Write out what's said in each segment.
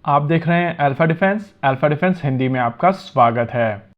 आप देख रहे हैं अल्फा डिफेंस हिंदी में आपका स्वागत है।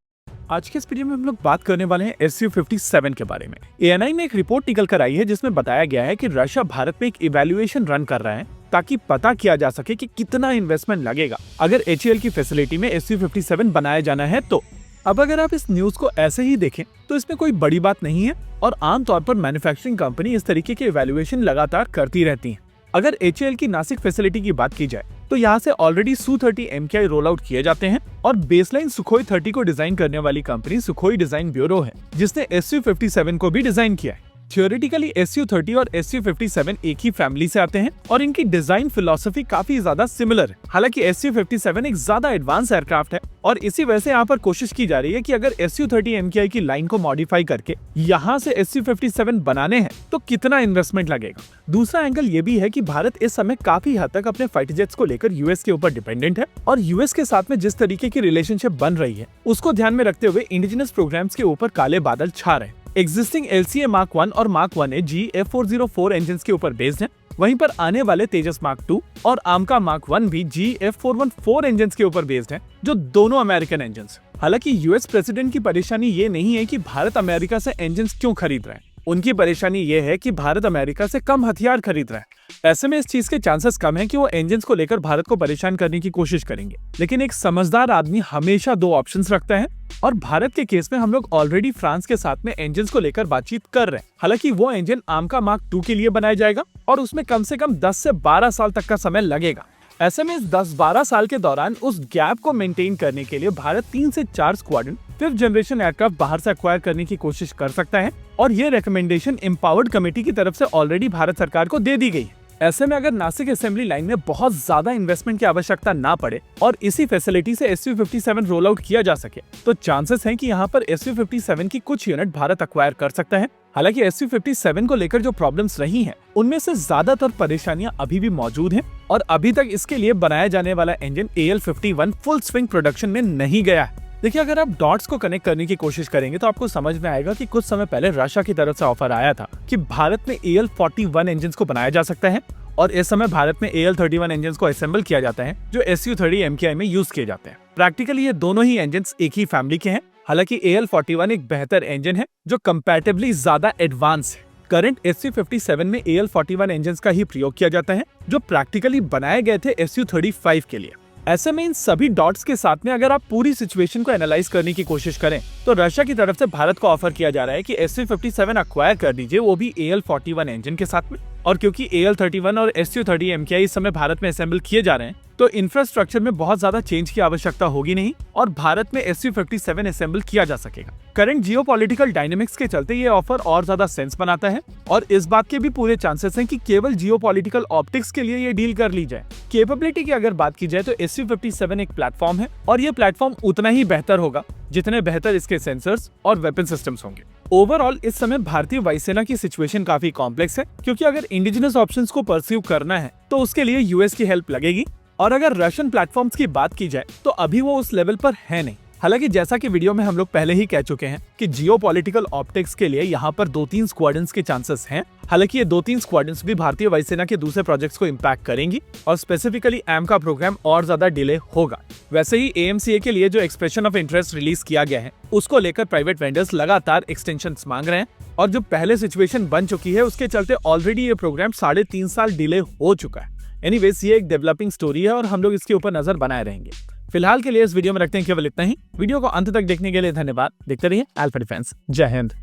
आज के इस वीडियो में हम लोग बात करने वाले हैं Su-57 के बारे में। ANI में एक रिपोर्ट निकल कर आई है जिसमें बताया गया है कि रशिया भारत में एक इवैल्यूएशन रन कर रहा है ताकि पता किया जा सके कि कितना इन्वेस्टमेंट लगेगा अगर HAL की फैसिलिटी में Su-57 बनाया जाना है तो। अब अगर आप इस न्यूज को ऐसे ही देखें तो इसमें कोई बड़ी बात नहीं है और आमतौर पर मैन्युफैक्चरिंग कंपनी इस तरीके के इवैल्यूएशन लगातार करती रहती है। अगर HAL की नासिक फैसिलिटी की बात की जाए तो यहाँ से already Su-30 MKI roll out किए जाते हैं और बेसलाइन सुखोई 30 को डिजाइन करने वाली कंपनी सुखोई डिजाइन ब्यूरो है जिसने Su-57 को भी डिजाइन किया है। थियोरेटिकली Su-30 और Su-57 एक ही फैमिली से आते हैं और इनकी डिजाइन फिलॉसफी काफी ज्यादा सिमिलर है। हालांकि Su-57 एक ज्यादा एडवांस एयरक्राफ्ट है और इसी वजह से यहाँ पर कोशिश की जा रही है कि अगर Su-30 MKI की लाइन को मॉडिफाई करके यहाँ से Su-57 बनाने हैं तो कितना इन्वेस्टमेंट लगेगा। दूसरा एंगल ये भी है कि भारत इस समय काफी हद तक अपने फाइटर जेट्स को लेकर यूएस के ऊपर डिपेंडेंट है और यूएस के साथ में जिस तरीके की रिलेशनशिप बन रही है उसको ध्यान में रखते हुए इंडिजिनस प्रोग्राम्स के ऊपर काले बादल छा रहे हैं। एग्जिस्टिंग LCA Mark 1 और Mark 1A GF404 इंजन के ऊपर बेस्ड हैं। वहीं पर आने वाले तेजस Mark 2 और आमका Mark 1 भी GF414 इंजन के ऊपर बेस्ड हैं, जो दोनों अमेरिकन इंजन। हालांकि यूएस प्रेसिडेंट की परेशानी ये नहीं है कि भारत अमेरिका से इंजन क्यों खरीद रहा है, उनकी परेशानी ये है कि भारत अमेरिका से कम हथियार खरीद रहा है। ऐसे में इस चीज के चांसेस कम है कि वो इंजन्स को लेकर भारत को परेशान करने की कोशिश करेंगे। लेकिन एक समझदार आदमी हमेशा दो ऑप्शंस रखता है और भारत के केस में हम लोग ऑलरेडी फ्रांस के साथ में इंजन्स को लेकर बातचीत कर रहे हैं। हालांकि वो इंजन आमका Mark 2 के लिए बनाया जाएगा और उसमें कम से कम 10 से 12 साल तक का समय लगेगा। ऐसे में इस 10-12 साल के दौरान उस गैप को मेंटेन करने के लिए भारत 3 से 4 स्क्वाड्रन 5th जनरेशन एयरक्राफ्ट बाहर से एक्वायर करने की कोशिश कर सकता है और ये रिकमेंडेशन एम्पावर्ड कमेटी की तरफ से ऑलरेडी भारत सरकार को दे दी गई है। ऐसे में अगर नासिक असेंबली लाइन में बहुत ज्यादा इन्वेस्टमेंट की आवश्यकता ना पड़े और इसी फैसिलिटी से Su-57 रोल आउट किया जा सके तो चांसेस हैं कि यहाँ पर Su-57 की कुछ यूनिट भारत एक्वायर कर सकता है। हालांकि Su-57 को लेकर जो प्रॉब्लम्स रही हैं, उनमें से ज्यादातर परेशानियां अभी भी मौजूद हैं और अभी तक इसके लिए बनाया जाने वाला engine AL-51 full swing production में नहीं गया है। देखिए, अगर आप डॉट्स को कनेक्ट करने की कोशिश करेंगे तो आपको समझ में आएगा कि कुछ समय पहले रशिया की तरफ से ऑफर आया था कि भारत में AL-41 इंजन को बनाया जा सकता है और इस समय भारत में AL-31 इंजन को असेंबल किया जाता है जो Su-30 MKI में यूज किए जाते हैं। प्रैक्टिकली ये दोनों ही इंजन एक ही फैमिली के हैं। हालांकि AL-41 एक बेहतर इंजन है जो कंपैरेटिवली ज्यादा एडवांस है। करंट Su-57 में AL-41 इंजन का ही प्रयोग किया जाता है जो प्रैक्टिकली बनाए गए थे Su-35 के लिए। ऐसे में इन सभी डॉट्स के साथ में अगर आप पूरी सिचुएशन को एनालाइज करने की कोशिश करें तो रशिया की तरफ से भारत को ऑफर किया जा रहा है कि Su-57 एक्वायर कर दीजिए, वो भी AL-41 इंजन के साथ में। और क्योंकि AL-31 और Su-30 MKI इस समय भारत में असेंबल किए जा रहे हैं तो इंफ्रास्ट्रक्चर में बहुत ज्यादा चेंज की आवश्यकता होगी नहीं और भारत में Su-57 असेंबल किया जा सकेगा। करंट जियोपॉलिटिकल डायनेमिक्स के चलते ये ऑफर और ज्यादा सेंस बनाता है और इस बात के भी पूरे चांसेस हैं कि केवल जियोपॉलिटिकल ऑप्टिक्स के लिए ये डील कर ली जाए। कैपेबिलिटी की अगर बात की जाए तो Su-57 एक प्लेटफॉर्म है और ये प्लेटफॉर्म उतना ही बेहतर होगा जितने बेहतर इसके सेंसर्स और वेपन सिस्टम्स होंगे। ओवरऑल इस समय भारतीय वायुसेना की सिचुएशन काफी कॉम्प्लेक्स है क्योंकि अगर इंडिजिनस ऑप्शंस को परस्यू करना है तो उसके लिए यूएस की हेल्प लगेगी और अगर रशियन प्लेटफॉर्म्स की बात की जाए तो अभी वो उस लेवल पर है नहीं। हालांकि जैसा कि वीडियो में हम लोग पहले ही कह चुके हैं कि जियोपॉलिटिकल ऑप्टिक्स के लिए यहाँ पर 2-3 स्क्वाड्रंस के चांसेस हैं। हालांकि ये 2-3 स्क्वाड्रंस भी भारतीय वायुसेना के दूसरे प्रोजेक्ट्स को इम्पैक्ट करेंगी और स्पेसिफिकली एम का प्रोग्राम और ज्यादा डिले होगा। वैसे ही AMCA के लिए जो एक्सप्रेशन ऑफ इंटरेस्ट रिलीज किया गया है उसको लेकर प्राइवेट वेंडर्स लगातार एक्सटेंशन मांग रहे हैं और जो पहले सिचुएशन बन चुकी है उसके चलते ऑलरेडी ये प्रोग्राम 3.5 साल डिले हो चुका है। एनीवेज, ये एक डेवलपिंग स्टोरी है और हम लोग इसके ऊपर नजर बनाए रहेंगे। फिलहाल के लिए इस वीडियो में रखते हैं केवल इतना ही। वीडियो को अंत तक देखने के लिए धन्यवाद। देखते रहिए अल्फा डिफेंस। जय हिंद।